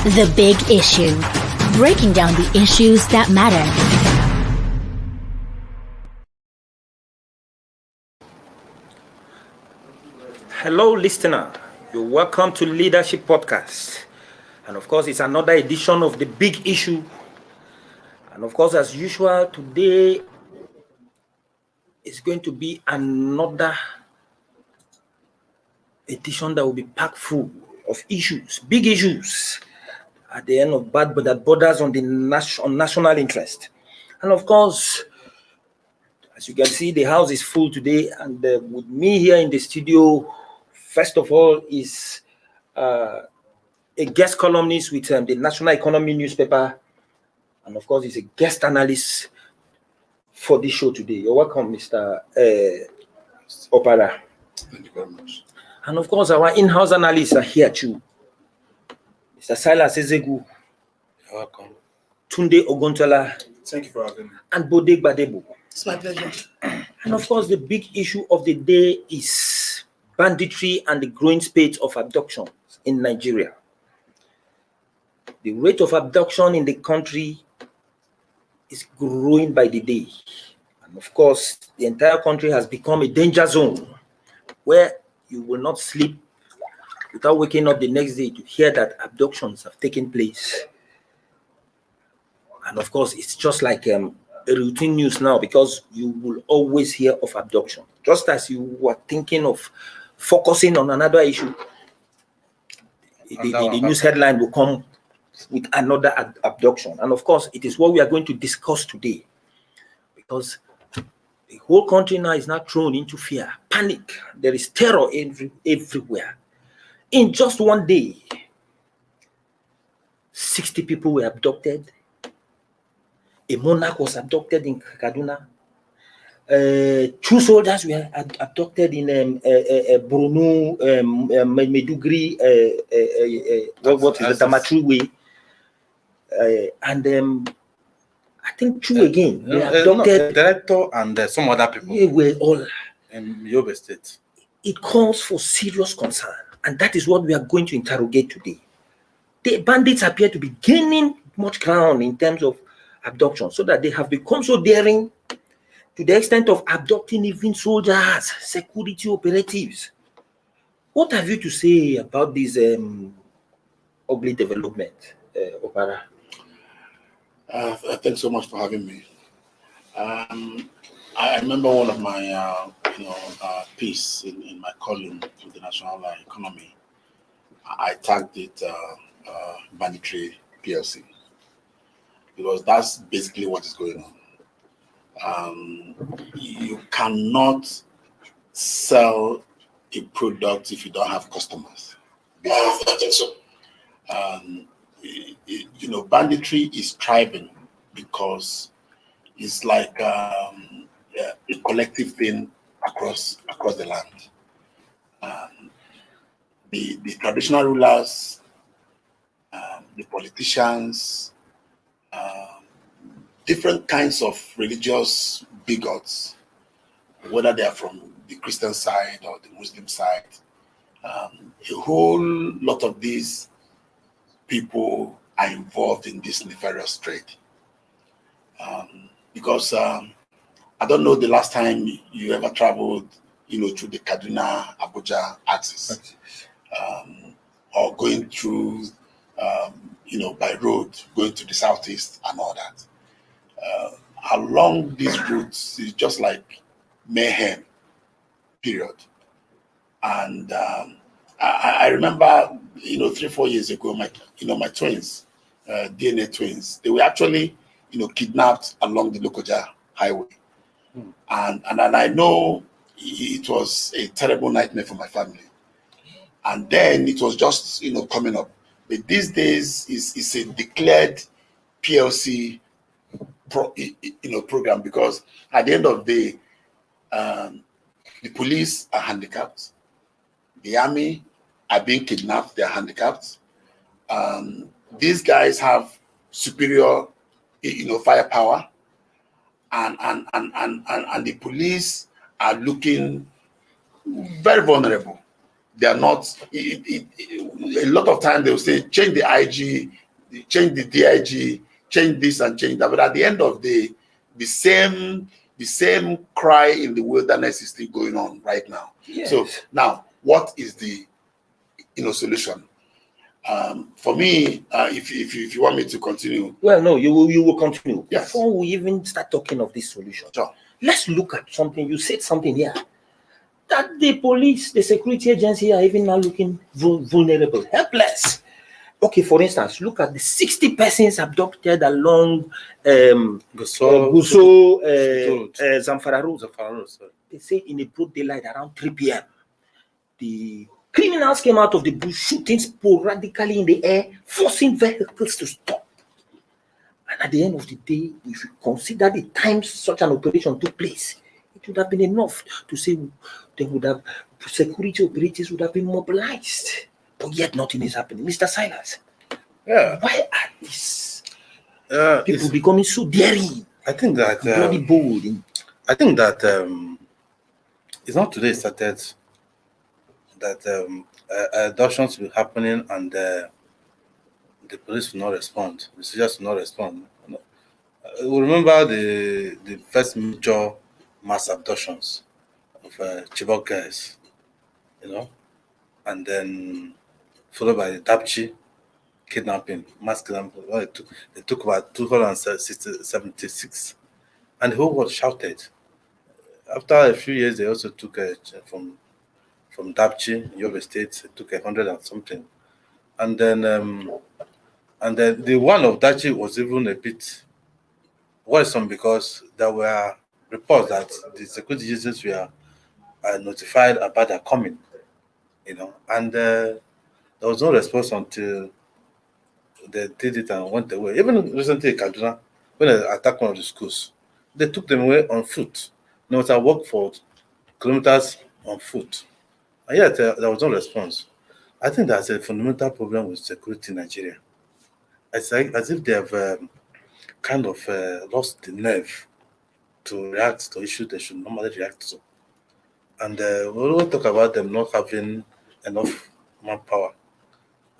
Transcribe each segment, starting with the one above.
The Big Issue. Breaking down the issues that matter. Hello, listener. You're welcome to Leadership Podcast. And of course, it's another edition of The Big Issue. And of course, as usual, today is going to be another edition that will be packed full of issues, big issues, at the end of but that borders on the national interest. And of course, as you can see, the house is full today, and with me here in the studio, first of all, is a guest columnist with the National Economy newspaper, and of course, he's a guest analyst for this show today. You're welcome, Mr. Opara. Thank you very much. And of course, our in-house analysts are here too. Mr. Silas Ezegu. You're welcome. Tunde Ogontola. Thank you for having me. And Bode Gbadebo. It's my pleasure. And of course, the big issue of the day is banditry and the growing spate of abductions in Nigeria. The rate of abduction in the country is growing by the day. And of course, the entire country has become a danger zone where you will not sleep without waking up the next day to hear that abductions have taken place. And of course, it's just like a routine news now, because you will always hear of abduction. Just as you were thinking of focusing on another issue, the news headline will come with another abduction. And of course, it is what we are going to discuss today, because the whole country now is now thrown into fear, panic. There is terror everywhere. In just one day, 60 people were abducted. A monarch was abducted in Kaduna. 2 soldiers were abducted in Borno, Meduguri, what is the Damatru way, and I think 2 again were abducted. The director and some other people. They were all in Yobe State. It calls for serious concern, and that is what we are going to interrogate today. The bandits appear to be gaining much ground in terms of abduction, so that they have become so daring to the extent of abducting even soldiers, security operatives. What have you to say about this ugly development, Opara? Thanks so much for having me. I remember one of my piece in my column to the National Economy. I tagged it Banditry PLC, because that's basically what is going on. You cannot sell a product if you don't have customers. I think so. Banditry is thriving because it's like a collective thing across the land. The traditional rulers, the politicians, different kinds of religious bigots, whether they are from the Christian side or the Muslim side, a whole lot of these people are involved in this nefarious trade. Because I don't know the last time you ever traveled, through the Kaduna Abuja axis, or going through, by road, going to the southeast and all that. Along these routes is just like mayhem, period. And I remember, 3-4 years ago, my twins, DNA twins, they were actually, kidnapped along the Lokoja highway. And I know it was a terrible nightmare for my family. And then it was just, coming up. But these days it's a declared PLC program, because at the end of the day, the police are handicapped, the army are being kidnapped, they are handicapped. These guys have superior, firepower, and the police are looking very vulnerable. They are not. A lot of time they will say change the IG change the DIG, change this and change that. But at the end of the same cry in the wilderness is still going on right now. Yes. So now, what is the solution? For me, if you want me to continue. Well, no, you will continue. Yes. Before we even start talking of this solution, Sure. let's look at something. You said something here that the police, the security agency are even now looking vulnerable, helpless. Okay, for instance, look at the 60 persons abducted along Guso Zamfara Road. They say in a broad daylight around 3 p.m. the criminals came out of the bush shooting sporadically in the air, forcing vehicles to stop. And at the end of the day, if you consider the time such an operation took place, it would have been enough to say they would have security operatives would have been mobilized. But yet nothing is happening. Mr. Silas, why are these people becoming so daring? I think that bloody bold. I think that it's not today started that abductions will be happening and the police will not respond. The soldiers will not respond. We remember the first major mass abductions of Chibok guys, and then followed by the Dapchi kidnapping, mass kidnapping. They took about 276, and the whole world shouted. After a few years, they also took from Dapchi, Yobe State, they took 100 and something, and then the one of Dapchi was even a bit worrisome because there were reports that the security agencies were notified about their coming, and there was no response until they did it and went away. Even recently in Kaduna, when they attacked one of the schools, they took them away on foot. It was a walk for kilometers on foot, and yet there was no response. I think that's a fundamental problem with security in Nigeria. It's like as if they have kind of lost the nerve to react to issues they should normally react to. And we will talk about them not having enough manpower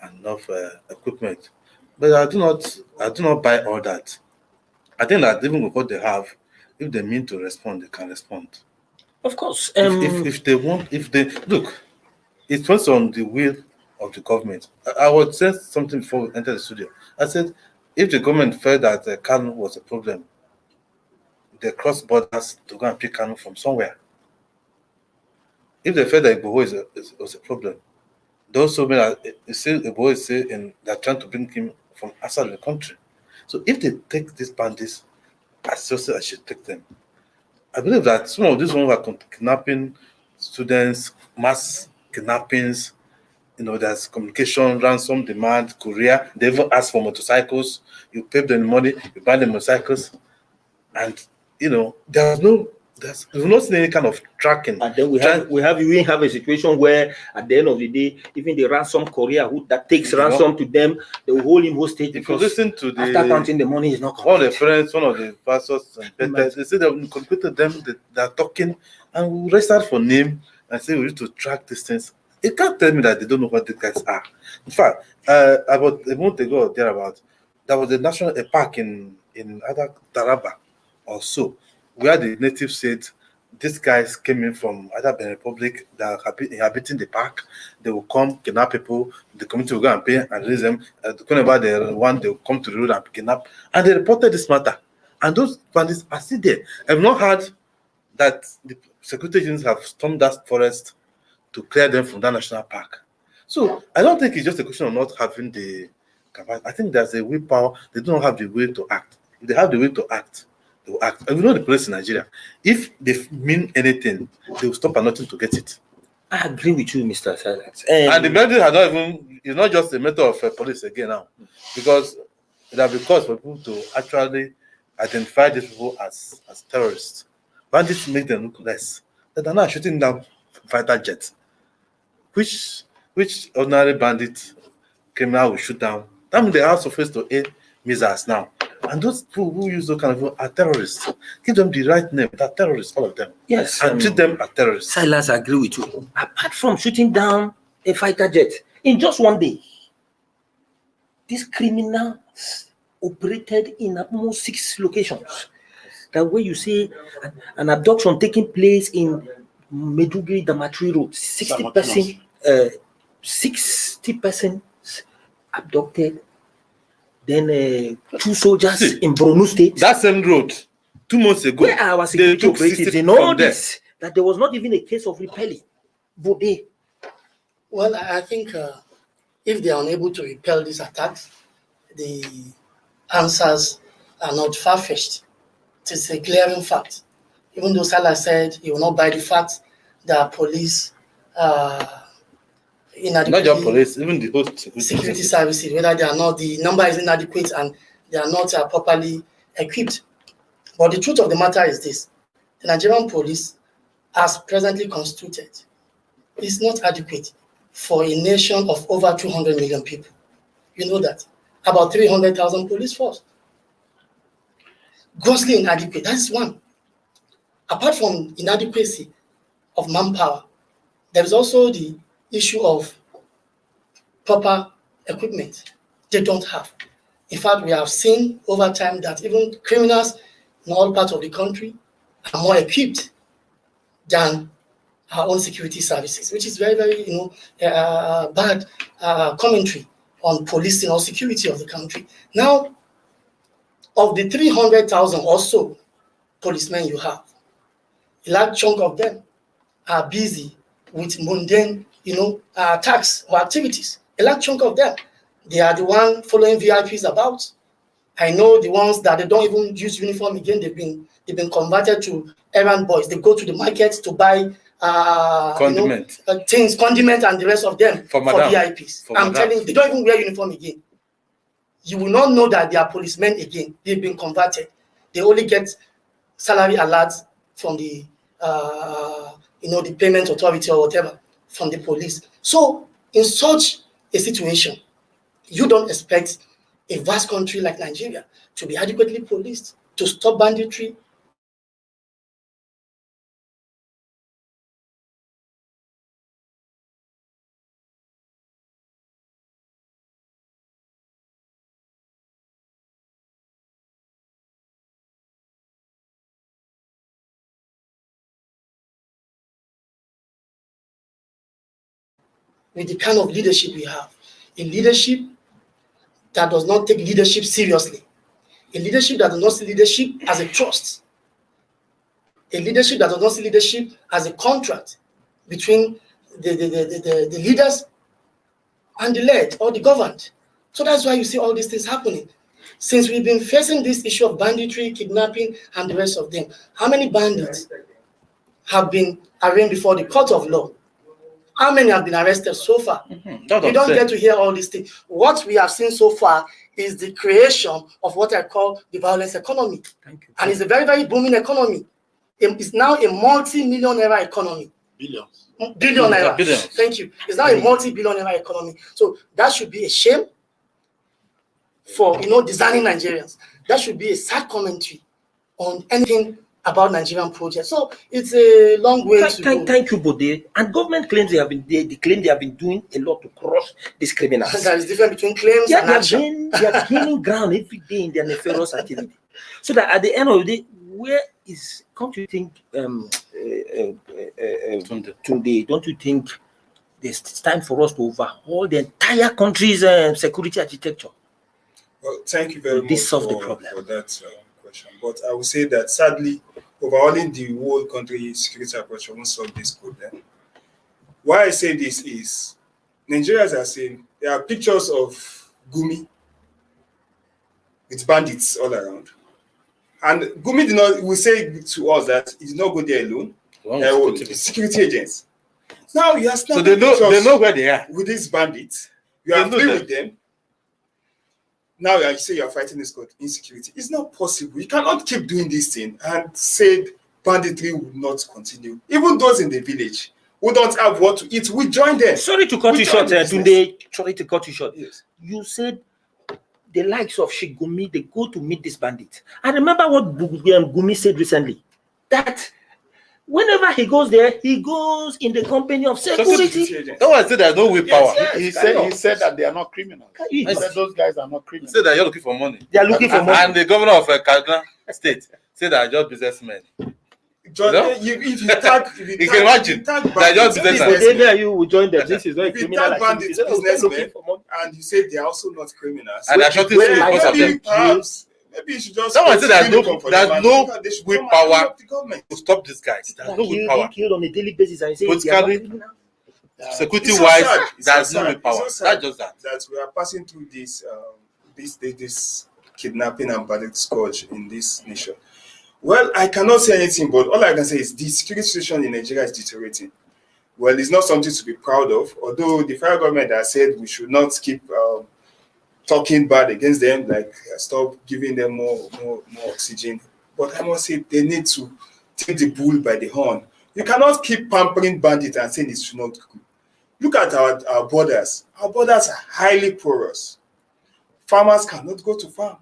and enough equipment. But I do not buy all that. I think that even with what they have, if they mean to respond, they can respond. Of course. If they look, it depends on the will of the government. I would say something before we enter the studio. I said, if the government felt that Kanu was a problem, they cross borders to go and pick Kanu from somewhere. If they felt that Igboho was a problem, they also mean that Igboho is saying they're trying to bring him from outside the country. So if they take these bandits as seriously as should take them, I believe that some of these ones are kidnapping students, mass kidnappings. There's communication, ransom, demand, courier. They even ask for motorcycles. You pay them money, you buy the motorcycles, and we've not seen any kind of tracking. And then we have a situation where at the end of the day, even the ransom courier that takes ransom to them, they will hold him hostage. If you listen to after counting the money is not correct. One of the friends, one of the pastors, they say they've completed them, they're talking, and we registered for name and say we need to track these things. You can't tell me that they don't know what the guys are. In fact, about a month ago or thereabout, there was a park in either Taraba or so, where the natives said these guys came in from either Benin Republic that are inhabiting the park. They will come, kidnap people, the community will go and pay and raise them. Whenever they want, they will come to the road and kidnap. And they reported this matter. And those bandits are still there. I've not heard that the security agents have stormed that forest to clear them from that national park. So I don't think it's just a question of not having the capacity. I think there's a willpower. They don't have the will to act. If they have the will to act, they will act. And we know the police in Nigeria. If they mean anything, they will stop at nothing to get it. I agree with you, Mr. Silas. And the bandits are not even, it's not just a matter of police again now. Because it has been cause for people to actually identify these people as terrorists. Bandits make them look less. They're not shooting down fighter jets. Which ordinary bandit criminal will shoot down? That means they are supposed to aid missiles now. And those people who use those kind of people are terrorists. Give them the right name. They're terrorists, all of them. Yes. And treat them as terrorists. Silas, I agree with you. Apart from shooting down a fighter jet in just one day, these criminals operated in almost 6 locations. That way you see an abduction taking place in Meduguri Damatri Road, 60 persons abducted. Then 2 soldiers in Borno State. That same road, 2 months ago, where our security operatives in all this, that there was not even a case of repelling. Bode. Well, I think if they are unable to repel these attacks, the answers are not far-fetched. It is a glaring fact. Even though Salah said he will not buy the fact that police inadequately, not just police, even the whole security services, whether they are not, the number is inadequate and they are not properly equipped. But the truth of the matter is this: the Nigerian police, as presently constituted, is not adequate for a nation of over 200 million people. You know that. About 300,000 police force. Grossly inadequate. That's one. Apart from inadequacy of manpower, there is also the issue of proper equipment they don't have. In fact, we have seen over time that even criminals in all parts of the country are more equipped than our own security services, which is very, very, bad commentary on policing or security of the country. Now, of the 300,000 or so policemen you have, a large chunk of them are busy with mundane, tasks or activities. A large chunk of them, they are the one following VIPs about. I know the ones that they don't even use uniform again. They've been converted to errand boys. They go to the market to buy condiment, condiment, and the rest of them for VIPs. I'm telling you, they don't even wear uniform again. You will not know that they are policemen again. They've been converted. They only get salary alerts from the the payment authority or whatever from the police. So in such a situation, you don't expect a vast country like Nigeria to be adequately policed to stop banditry. With the kind of leadership we have, a leadership that does not take leadership seriously, a leadership that does not see leadership as a trust, a leadership that does not see leadership as a contract between the leaders and the led or the governed. So that's why you see all these things happening. Since we've been facing this issue of banditry, kidnapping, and the rest of them, how many bandits have been arraigned before the court of law? How many have been arrested so far? We don't get to hear all these things. What we have seen so far is the creation of what I call the violence economy. Thank you. And it's a very, very booming economy. It's now a multi-million naira economy. Billions. Billion naira. Billions. Thank you. It's now a multi-billion naira economy. So that should be a shame for designing Nigerians. That should be a sad commentary on anything about Nigerian projects. So it's a long way to go. Thank you, Bode. And government claims they claim they have been doing a lot to crush these criminals. There is difference between claims and action. They are gaining ground every day in their nefarious activity. So that at the end of the day, don't you think, Tunde, don't you think it's time for us to overhaul the entire country's security architecture? Well, thank you very much solve the problem for that question. But I would say that sadly, overhauling the whole country security approach won't solve this problem. Why I say this is Nigerians are saying there are pictures of Gumi with bandits all around. And Gumi will say to us that he did not go there alone. Security agents. Now you are so they know where they are with these bandits. You are free with them. Now you say you are fighting this insecurity. It's not possible. You cannot keep doing this thing and say banditry will not continue. Even those in the village who don't have what to eat, we join them. Sorry to cut you short, Tunde. Sorry to cut you short. Yes. You said the likes of Shigumi, they go to meet this bandit. I remember what Gumi said recently, that Whenever he goes there, he goes in the company of security. agents. No one said there's no willpower. Yes, he said that they are not criminals. He He said those guys are not He criminals. said that you're looking for money. They are looking for And money. the governor of Kaduna State said that you're just businessmen. John, No? if you tag, You can imagine. They're just If businessmen. they you will join them. This is not a If you criminal tag activity. bandits, So, they're looking businessmen, for money. and you say they are also not criminals. And they're shorting Well, school because of maybe them. perhaps maybe you should just Someone said there's screen them for there's them, no and they should come and willpower help the government. to stop these guys. There's no willpower. Killed on a daily basis and you say Politically, they are not criminal. Security It's so wise, sad. It's so there's no sad. willpower. It's so That's sad just that. that we are passing through this kidnapping and bandit scourge in this nation. Well, I cannot say anything, but all I can say is the security situation in Nigeria is deteriorating. Well, it's not something to be proud of, although the federal government has said we should not keep talking bad against them, like stop giving them more oxygen. But I must say they need to take the bull by the horn. You cannot keep pampering bandits and saying it should not go. Look at our borders. Our borders are highly porous. Farmers cannot go to farm.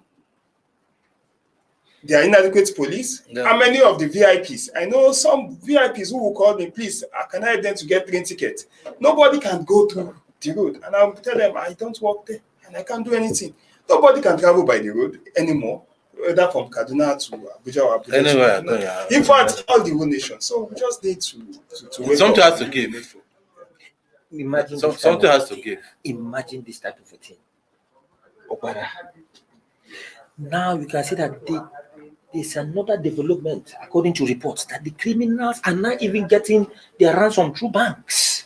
There are inadequate police. Yeah. How many of the VIPs? I know some VIPs who will call me, please, can I help them to get train ticket? Nobody can go through the road. And I'll tell them, I don't work there and I can't do anything. Nobody can travel by the road anymore, whether from Kaduna to Abuja or Abuja. Anywhere, to, yeah. In fact, all the whole nation. So we just need to wake Something up has to and give. be grateful. Imagine this Something type of- has to give. Imagine this type of a thing. Okwara. Now you can see that there's another development, according to reports, that the criminals are not even getting their ransom through banks.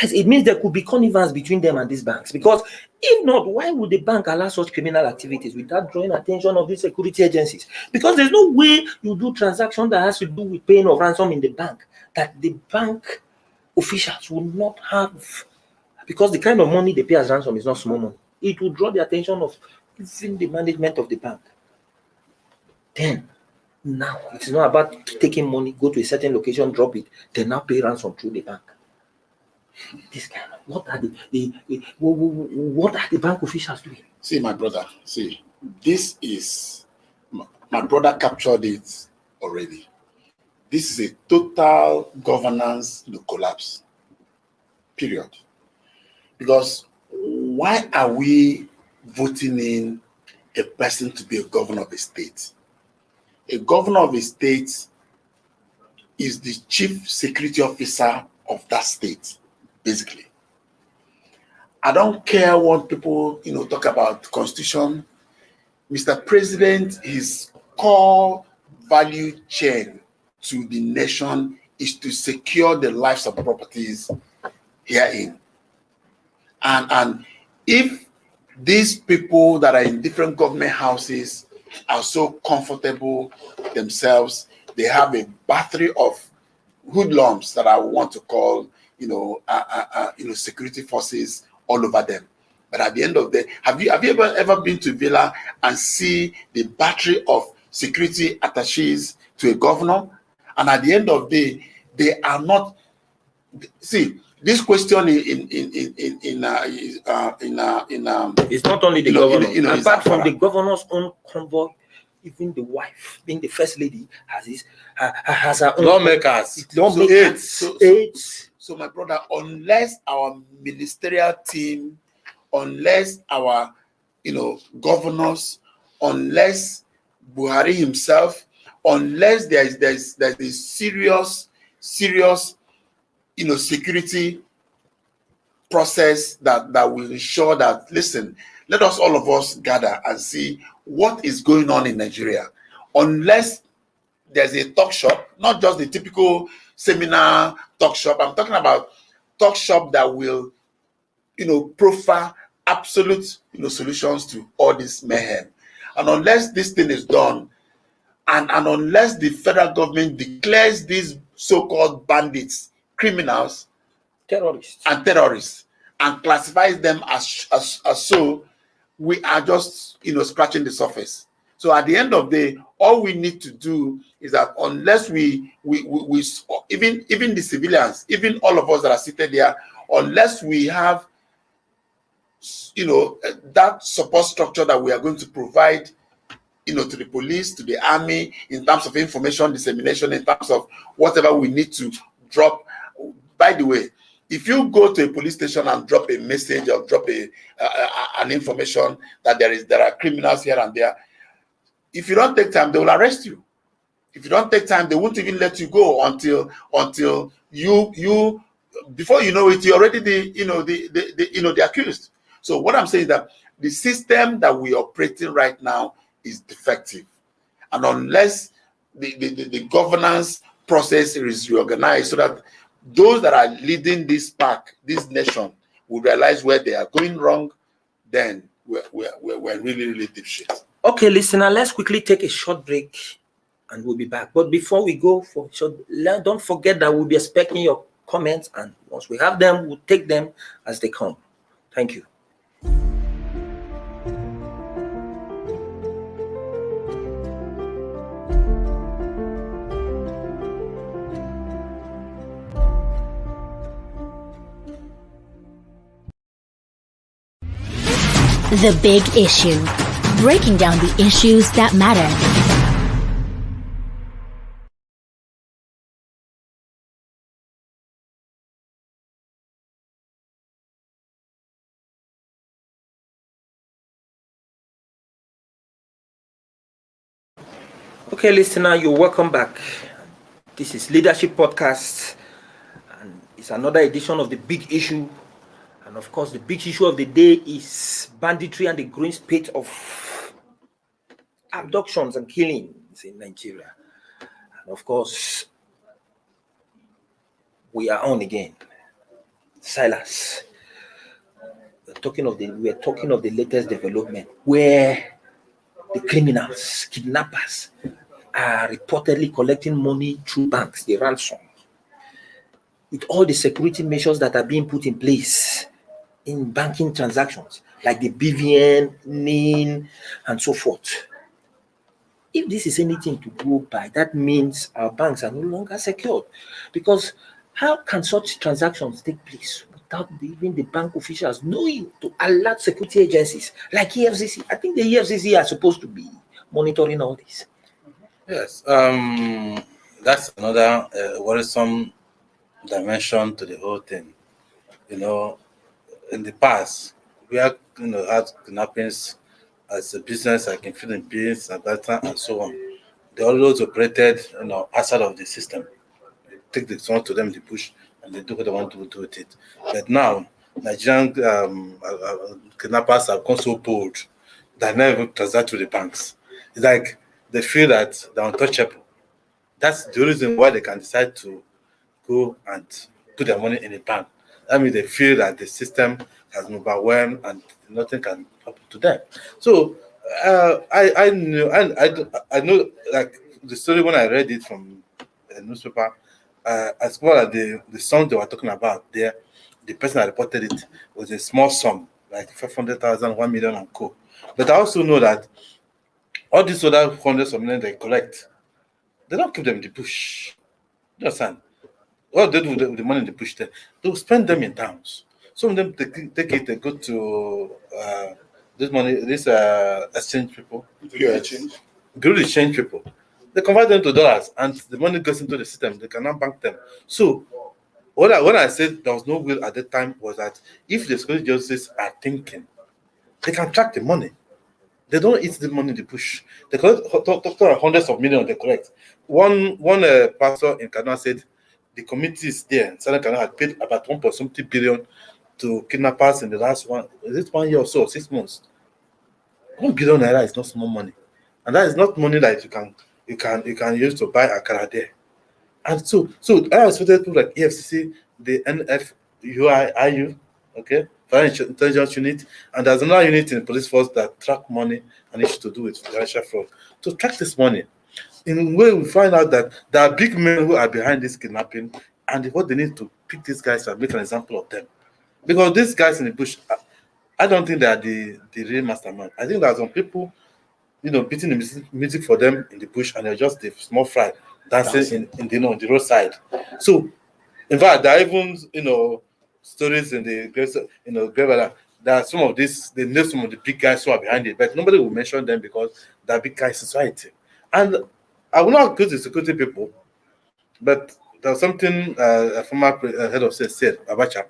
It means there could be connivance between them and these banks. Because if not, why would the bank allow such criminal activities without drawing attention of these security agencies? Because there's no way you do transaction that has to do with paying of ransom in the bank that the bank officials will not have. Because the kind of money they pay as ransom is not small money. It will draw the attention of even the management of the bank. Then, now, it's not about taking money, go to a certain location, drop it, then now pay ransom through the bank. This kind of, what are the bank officials doing? See, my brother, this is, my brother captured it already. This is a total governance collapse, period. Because why are we voting in a person to be a governor of a state? A governor of a state is the chief security officer of that state, basically. I don't care what people talk about constitution. Mr. President, his core value chain to the nation is to secure the lives of properties herein. And if these people that are in different government houses are so comfortable themselves, they have a battery of hoodlums that I want to call, security forces all over them. But at the end of the day, have you ever been to Villa and see the battery of security attaches to a governor? And at the end of the day, they are not. See, this question It's not only the governor. Apart from the governor's own convoy, even the wife, being the first lady, has her own Lawmakers. So my brother, unless our ministerial team, unless our governors, unless Buhari himself, unless there's a serious security process that will ensure that, listen, let us all of us gather and see what is going on in Nigeria. Unless there's a talk shop, not just the typical seminar talk shop. I'm talking about talk shop that will, profile absolute, solutions to all this mayhem. And unless this thing is done, and unless the federal government declares these so-called bandits criminals, terrorists, and classifies them as so, we are just scratching the surface. So at the end of the day, all we need to do is that unless we even the civilians, even all of us that are seated there, unless we have that support structure that we are going to provide to the police, to the army, in terms of information dissemination, in terms of whatever we need to drop. By the way, if you go to a police station and drop a message or drop an information that there are criminals here and there, if you don't take time, they will arrest you. If you don't take time, they won't even let you go until you before you know it, you're already the accused. So what I'm saying is that the system that we are operating right now is defective, and unless the governance process is reorganized so that those that are leading this pack, this nation, will realize where they are going wrong, then we're really, really deep shit. Okay, listener, let's quickly take a short break and we'll be back. But before we go for short, don't forget that we'll be expecting your comments, and once we have them, we'll take them as they come. Thank you. The Big Issue. Breaking down the issues that matter. Okay, listener, you're welcome back. This is Leadership Podcast, and it's another edition of The Big Issue. And of course, the big issue of the day is banditry and the growing spate of abductions and killings in Nigeria. And of course, we are on again. Silas, we're talking of the latest development where the criminals, kidnappers, are reportedly collecting money through banks, the ransom, with all the security measures that are being put in place in banking transactions, like the BVN, NIN, and so forth. If this is anything to go by, that means our banks are no longer secured. Because how can such transactions take place without even the bank officials knowing to alert security agencies like EFCC? I think the EFCC are supposed to be monitoring all this. Yes, that's another worrisome dimension to the whole thing. In the past, we had kidnappings as a business, like in Philippines, Atlanta, and so on. They always operated, outside of the system. They take the son to them in the bush, and they do what they want to do with it. But now, Nigerian kidnappers have gone so bold that they never transact with the banks. It's like they feel that they're untouchable. That's the reason why they can decide to go and put their money in a bank. That means they feel that the system has been overwhelmed and nothing can happen to them. So I know, like the story when I read it from a newspaper, as well as the sum they were talking about there, the person that reported it was a small sum, like 500,000, 1 million, and co. But I also know that all these other hundreds of millions they collect, they don't keep them in the bush. You understand? What they do with the money in the bush there, they will spend them in towns. Some of them take it, they go to this exchange people. Bureau exchange people. They convert them to dollars and the money goes into the system. They cannot bank them. So when I said there was no will at that time was that if the security justices are thinking, they can track the money. They don't eat the money in the bush. They collect hundreds of millions. They collect. One pastor in Kaduna said the committees there in Southern Kaduna had paid about 1.something billion to kidnappers in the last 1 year or so, 6 months. 1 billion naira is not small money, and that is not money that you can use to buy a car there. And so I expected people like EFCC, the NFUIU, okay, Financial Intelligence Unit, and there's another unit in the police force that track money and issues to do with financial fraud. To track this money, in a way we find out that there are big men who are behind this kidnapping, and what they need to pick these guys and make an example of them. Because these guys in the bush, I don't think they are the real mastermind. I think there are some people, beating the music for them in the bush, and they're just the small fry dancing in the roadside. So, in fact, there are even stories in the grave, there are some of these, they know some of the big guys who are behind it, but nobody will mention them because they're big guys in society. And I will not accuse the security people, but there's something a former head of state said, Abacha,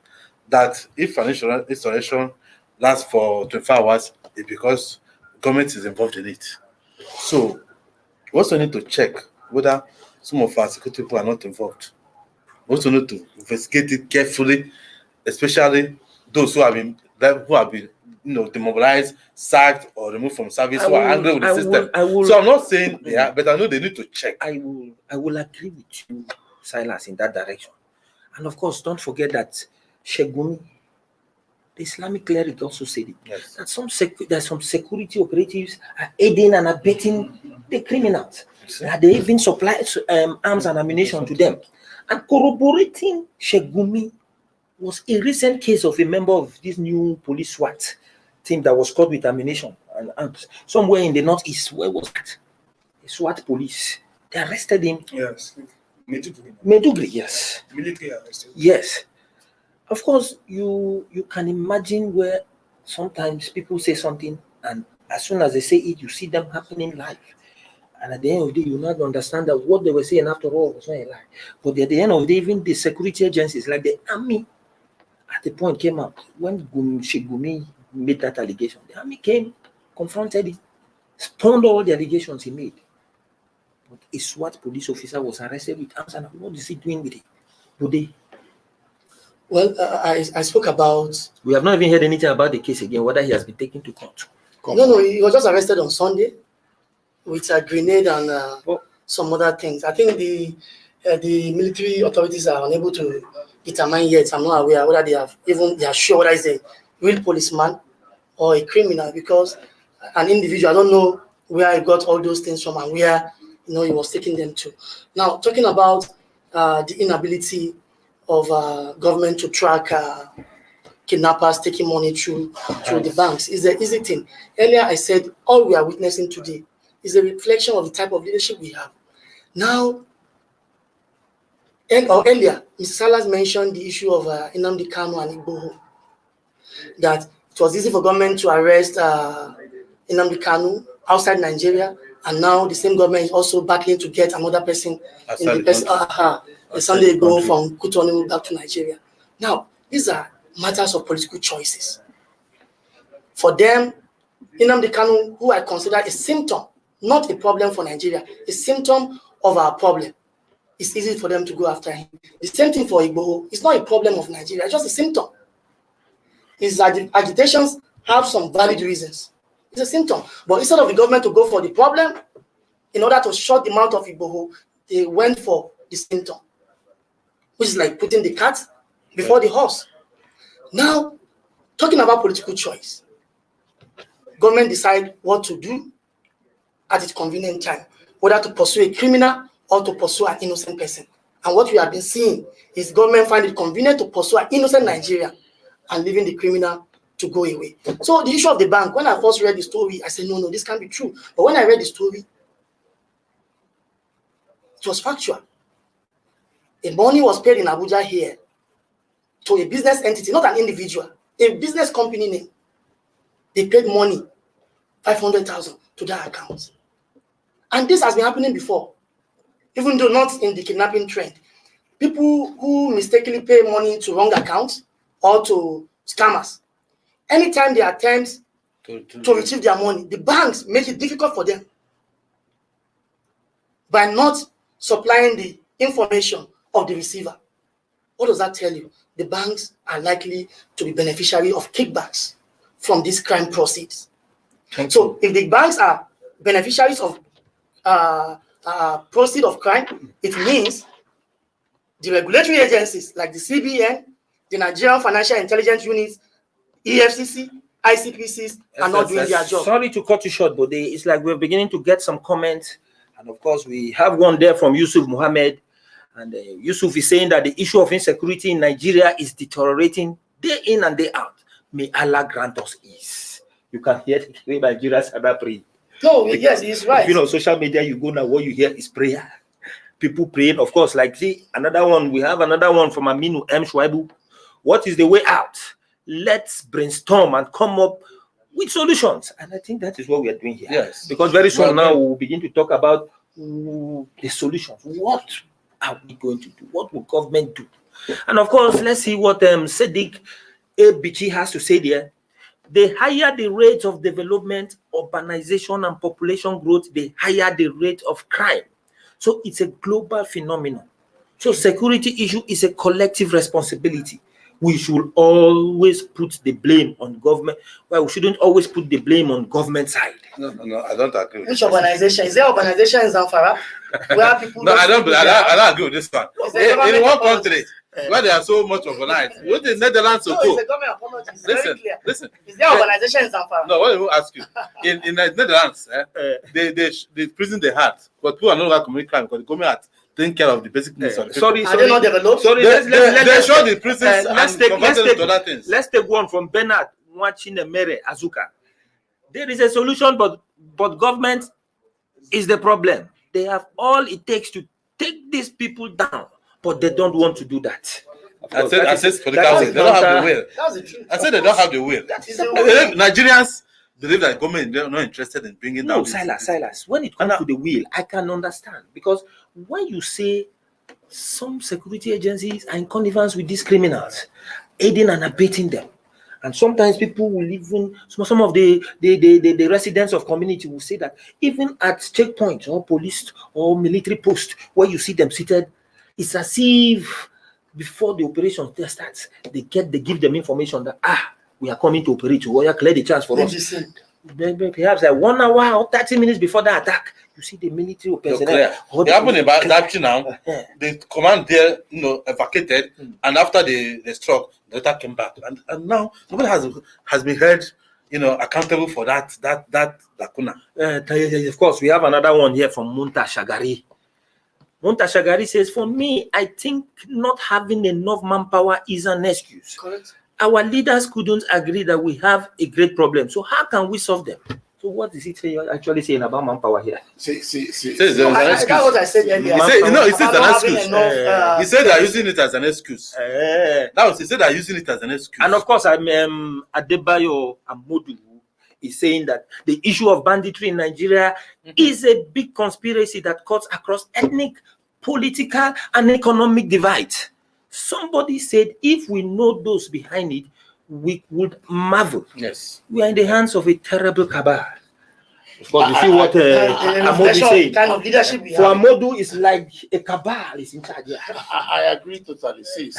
that if an installation lasts for 24 hours, it's because government is involved in it. So we also need to check whether some of our security people are not involved. We also need to investigate it carefully, especially those who have been demobilized, sacked, or removed from service, who are angry with the system. So I'm not saying they are, but I know they need to check. I will agree with you, Silas, in that direction. And of course, don't forget that Shegumi, the Islamic cleric, also said it. Yes. That there's some security operatives are aiding and abetting the criminals. That they even supply arms and ammunition to them. And corroborating Shegumi was a recent case of a member of this new police SWAT team that was caught with ammunition and arms somewhere in the northeast. Where was it? The SWAT police. They arrested him. Yes. Maiduguri, yes. Military arrested. Yes. Of course, you can imagine where sometimes people say something, and as soon as they say it, you see them happening live. And at the end of the day, you not understand that what they were saying after all was not a lie. But at the end of the day, even the security agencies, like the army, at the point came out when Shegumi made that allegation. The army came, confronted it, spawned all the allegations he made. But a SWAT police officer was arrested with arms, and what is he doing with it today? Well, I spoke about. We have not even heard anything about the case again, whether he has been taken to court. No, he was just arrested on Sunday with a grenade and some other things. I think the military authorities are unable to determine yet. I'm not aware whether they are sure whether it's a real policeman or a criminal, because an individual, I don't know where he got all those things from and where he was taking them to. Now, talking about the inability of government to track kidnappers taking money through the banks is an easy thing. Earlier, I said all we are witnessing today is a reflection of the type of leadership we have. Now, earlier, Mr. Salas mentioned the issue of Nnamdi Kanu and Igboho, that it was easy for government to arrest Nnamdi Kanu outside Nigeria, and now the same government is also battling to get another person in the person, Sunday Igboho from Cotonou back to Nigeria. Now, these are matters of political choices. For them, Nnamdi Kanu, who I consider a symptom, not a problem for Nigeria, a symptom of our problem, it's easy for them to go after him. The same thing for Igboho. It's not a problem of Nigeria, it's just a symptom. His agitations have some valid reasons. It's a symptom. But instead of the government to go for the problem, in order to shut the mouth of Igboho, they went for the symptom, which is like putting the cat before the horse. Now, talking about political choice, government decide what to do at its convenient time, whether to pursue a criminal or to pursue an innocent person. And what we have been seeing is government find it convenient to pursue an innocent Nigerian and leaving the criminal to go away. So the issue of the bank, when I first read the story, I said, no, this can't be true. But when I read the story, it was factual. The money was paid in Abuja here to a business entity, not an individual, a business company name. They paid money, 500,000 to that account. And this has been happening before, even though not in the kidnapping trend. People who mistakenly pay money to wrong accounts or to scammers, anytime they attempt to retrieve their money, the banks make it difficult for them by not supplying the information of the receiver. What does that tell you? The banks are likely to be beneficiary of kickbacks from these crime proceeds. So if the banks are beneficiaries of proceeds of crime, it means the regulatory agencies like the CBN, the Nigerian Financial Intelligence Units, EFCC, ICPCs are not doing their job. Sorry to cut you short, but it's like we're beginning to get some comments. And of course, we have one there from Yusuf Muhammad. And Yusuf is saying that the issue of insecurity in Nigeria is deteriorating day in and day out. May Allah grant us ease. You can hear the way Nigerians are praying. No, yes, he's right. If you know, social media, you go now, what you hear is prayer. People praying, of course, like see, another one, we have another one from Aminu M. Shwaibu. What is the way out? let's brainstorm and come up with solutions. And I think that is what we are doing here. Yes. Because very soon Well, now we'll begin to talk about the solutions. What are we going to do? What will government do? And of course, let's see what Sadiq Bichi has to say there. The higher the rate of development, urbanization, and population growth, the higher the rate of crime. So it's a global phenomenon. So security issue is a collective responsibility. We should always put the blame on government. Well, we shouldn't always put the blame on government side. No, I don't agree. Which urbanization? Is there urbanization in Zamfara? Where people No, I don't agree with this one. In one country apology? where they are so much organized, what is Netherlands to No, do? it's a government apology. It's very clear. Listen. Is there urbanization in Zamfara? No, what I will ask you. In the Netherlands, the prison they had, but people are not going to commit crime because the government had taken care of the basic needs of the people. Sorry, Are they not developed? Sorry, They show the prisons and convert them to other things. let's take one from Bernard watching the Mere Azuka. There is a solution, but government is the problem. They have all it takes to take these people down, but they don't want to do that. I said political will. They don't have the will. That's the truth. I said they don't have the will. That is the way. Nigerians believe that government is not interested in bringing No, down. Silas. When it comes to the will, I can understand, because when you say some security agencies are in connivance with these criminals, aiding and abetting them, and sometimes people will even some of the residents of community will say that even at checkpoints or police or military posts where you see them seated, it's as if before the operation starts, they give them information that we are coming to operate, or clear the chance for us. Perhaps like 1 hour or 30 minutes before the attack, you see the military personnel. It happened in Banditry now. The command there, evacuated, and after they struck, the attack came back, and now nobody has been held, accountable for that lacuna. Of course, we have another one here from Munta Shagari. Munta Shagari says, "For me, I think not having enough manpower is an excuse. Correct. Our leaders couldn't agree that we have a great problem. So how can we solve them?" So what is it actually saying about manpower here? See. There's an That's excuse. what I said earlier. He said an excuse. Enough, He said they're using it as an excuse. He said they're using it as an excuse. And of course, Adebayo Amodu is saying that the issue of banditry in Nigeria is a big conspiracy that cuts across ethnic, political, and economic divides. Somebody said, if we know those behind it, we would marvel. Yes. We are in the hands of a terrible cabal. Of course, you see what Amodu said. Kind of leadership we For have. Amodu, it's like a cabal is in charge. I agree totally. See,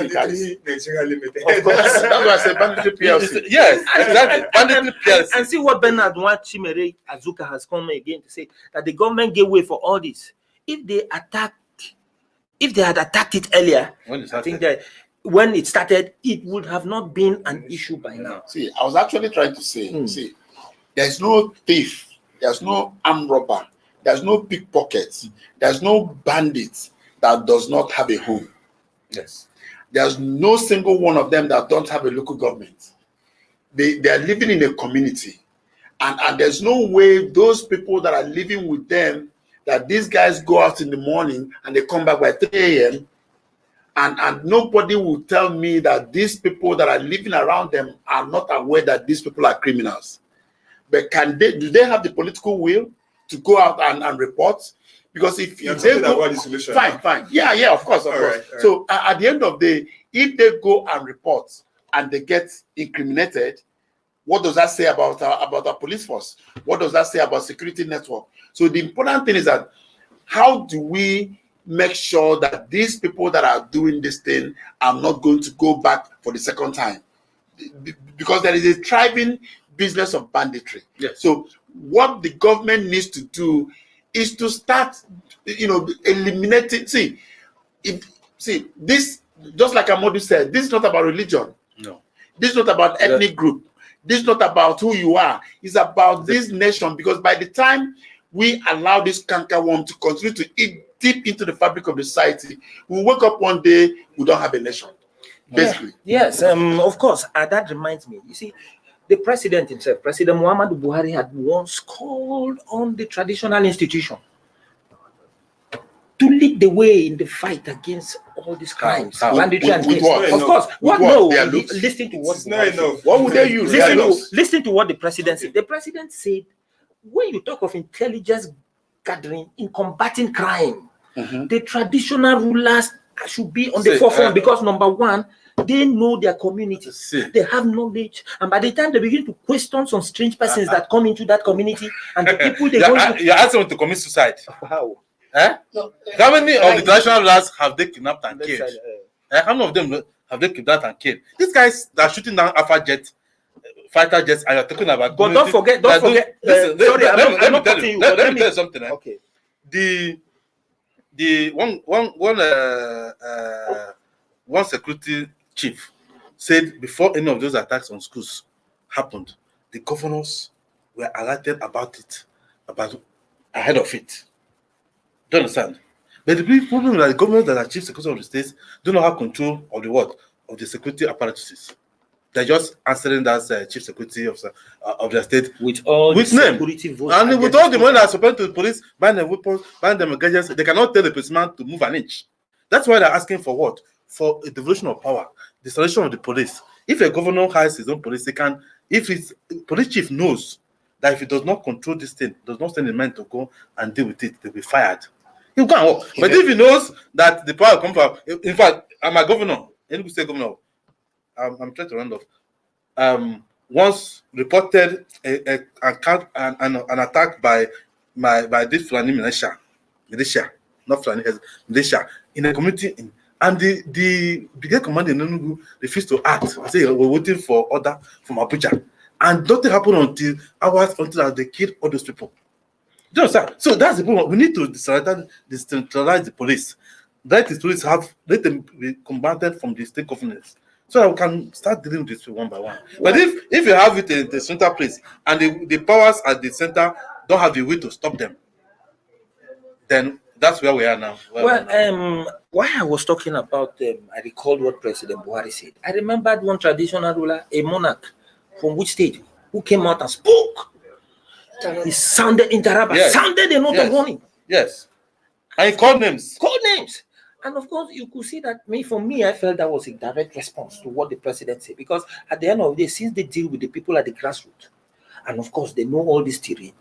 guys. Nigeria Limited. Of course. That's why I said Banditry PLC. Yes, exactly. Banditry PLC. And see what Bernard Chimere Azuka has come again to say, that the government gave way for all this. If they had attacked it earlier, I think that when it started, it would have not been an issue by now. See, I was actually trying to say, there's no thief, there's no armed robber, there's no pickpockets, there's no bandit that does not have a home. Yes. There's no single one of them that don't have a local government. They are living in a community. And there's no way those people that are living with them, that these guys go out in the morning and they come back by 3 a.m. And nobody will tell me that these people that are living around them are not aware that these people are criminals. But do they have the political will to go out and report? Because if they go, about the solution. Fine. Yeah, of course. Right. So at the end of the day, if they go and report and they get incriminated, what does that say about our police force? What does that say about security network? So the important thing is that how do we make sure that these people that are doing this thing are not going to go back for the second time? Because there is a thriving business of banditry. Yes. So what the government needs to do is to start, eliminating. This, just like Amodu said, this is not about religion. No. This is not about ethnic group. This is not about who you are. It's about this nation. Because by the time we allow this cankerworm to continue to eat deep into the fabric of the society, we wake up one day, we don't have a nation. Basically. Yes, of course. That reminds me. You see, the president himself, President Muhammadu Buhari, had once called on the traditional institution to lead the way in the fight against all these crimes, How? banditry and With things. what? Of course, With what? what? No, Their looks? listen to what It's not enough. What would they use? Listen Their to, looks? listen to what the president said. The president said, when you talk of intelligence gathering in combating crime, the traditional rulers should be on the See, forefront because number one, they know their communities, See. they have knowledge, and by the time they begin to question some strange persons that come into that community and the people they go into, You're asking them to commit suicide. how? Eh? No, How many of the like- traditional rulers have they kidnapped and killed? Let's How many of them have they kidnapped and killed? These guys that are shooting down Alpha jets, fighter jets, and you're talking about. But don't forget, Listen, sorry, I'm let me not tell cutting you. you, Let but me tell you something. Okay. The one security chief said before any of those attacks on schools happened, the governors were alerted about it, ahead of it. Do you understand? But the big problem is that the governors that are chief security of the states do not have control of the what? Of the security apparatuses. They're just answering that chief security officer of the state With all with the name. security votes And with against all the money people. that's supposed to the police, buying them weapons, buying them gadgets, they cannot tell the policeman to move an inch. That's why they're asking for what? For a devolution of power, the solution of the police. If a governor has his own police, he can, if his police chief knows that if he does not control this thing, does not send a man to go and deal with it, they'll be fired. He'll go and walk. But if he knows that the power comes from, in fact, I'm a governor, Enugu State governor, I'm trying to round off. Once reported an attack by this Fulani militia, not Fulani, militia, in a community, and the brigade commander in Enugu refused to act. I say we're waiting for order from Abuja, and nothing happened until they killed all those people. Do you understand? So that's the problem. We need to decentralize the police. Let the police let them be combated from the state governments, so that we can start dealing with this one by one. But if you have it in the center place and the powers at the center don't have the way to stop them, then that's where we are now. While I was talking about I recalled what President Buhari said. I remembered one traditional ruler, a monarch from which state, who came out and spoke. He sounded in Taraba, Yes. sounded a note of warning. Yes. And he called names. Code names. And of course, you could see that for me, I felt that was a direct response to what the president said. Because at the end of the day, since they deal with the people at the grassroots, and of course, they know all this terrain,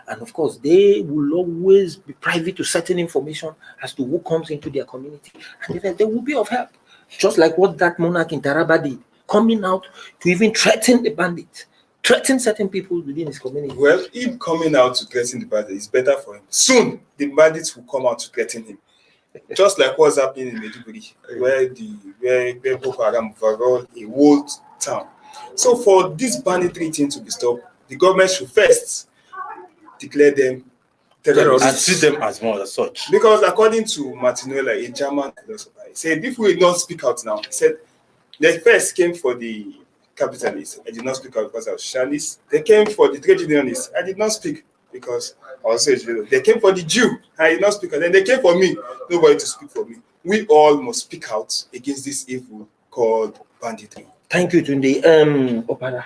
and of course, they will always be privy to certain information as to who comes into their community. And they will be of help. Just like what that monarch in Taraba did, coming out to even threaten the bandits, threaten certain people within his community. Well, him coming out to threaten the bandits is better for him. Soon, the bandits will come out to threaten him. Just like what's happening in Maiduguri, where Boko Haram overrun a whole town. So for this banditry thing to be stopped, the government should first declare them terrorists. And treat them as more as such. Because according to Martinuela, a German philosopher, he said, if we don't speak out now, he said, they first came for the capitalists. I did not speak out because I was socialist. They came for the trade unionists. I did not speak because I was Israeli. They came for the Jew. I did not speak out. Then they came for me. Nobody to speak for me. We all must speak out against this evil called banditry. Thank you, Tunde. Opara,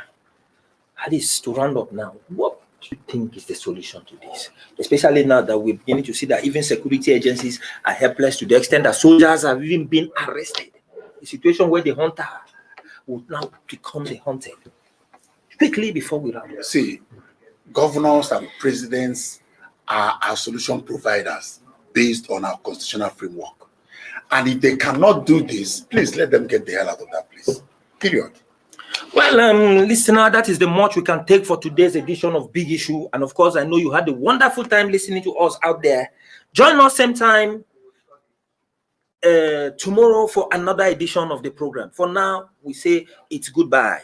at least to round up now, what do you think is the solution to this? Especially now that we're beginning to see that even security agencies are helpless to the extent that soldiers have even been arrested. A situation where the hunter will now become the hunted. Quickly before we round up. See, governors and presidents are our solution providers based on our constitutional framework. And if they cannot do this, please let them get the hell out of that place. Period. Well, listener, that is the much we can take for today's edition of Big Issue. And of course, I know you had a wonderful time listening to us out there. Join us same time tomorrow for another edition of the program. For now, we say it's goodbye.